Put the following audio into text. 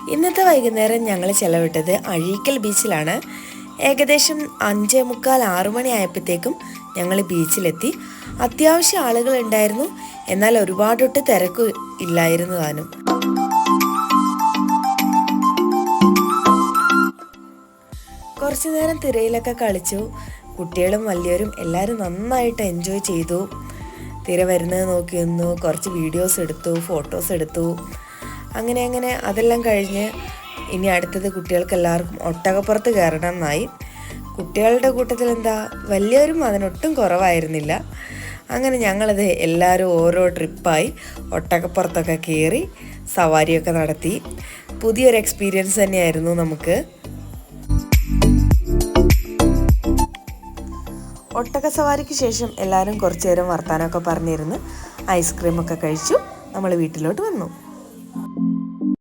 ഇന്നത്തെ വൈകുന്നേരം ഞങ്ങൾ ചെലവിട്ടത് അഴീക്കൽ ബീച്ചിലാണ്. ഏകദേശം 5:45 6 മണി ആയപ്പോഴത്തേക്കും ഞങ്ങൾ ബീച്ചിലെത്തി. അത്യാവശ്യം ആളുകൾ ഉണ്ടായിരുന്നു, എന്നാൽ ഒരുപാടൊട്ട് തിരക്ക് ഇല്ലായിരുന്നു താനും. കുറച്ചു നേരം തിരയിലൊക്കെ കളിച്ചു. കുട്ടികളും വലിയവരും എല്ലാവരും നന്നായിട്ട് എൻജോയ് ചെയ്തു. തിര വരുന്നത് നോക്കി നിന്നു, കുറച്ച് വീഡിയോസ് എടുത്തു, ഫോട്ടോസ് എടുത്തു. അങ്ങനെ അതെല്ലാം കഴിഞ്ഞ് ഇനി അടുത്തത് കുട്ടികൾക്ക് എല്ലാവർക്കും ഒട്ടകപ്പുറത്ത് കയറണം എന്നായി. കുട്ടികളുടെ കൂട്ടത്തിൽ വലിയവരും അതിനൊട്ടും കുറവായിരുന്നില്ല. അങ്ങനെ ഞങ്ങളത് എല്ലാവരും ഓരോ ട്രിപ്പായി ഒട്ടകപ്പുറത്തൊക്കെ കയറി സവാരിയൊക്കെ നടത്തി. പുതിയൊരു എക്സ്പീരിയൻസ് തന്നെയായിരുന്നു നമുക്ക്. ഒട്ടക സവാരിക്ക് ശേഷം എല്ലാവരും കുറച്ചു നേരം വർത്താനമൊക്കെ പറഞ്ഞിരുന്ന് ഐസ്ക്രീമൊക്കെ കഴിച്ചു നമ്മൾ വീട്ടിലോട്ട് വന്നു.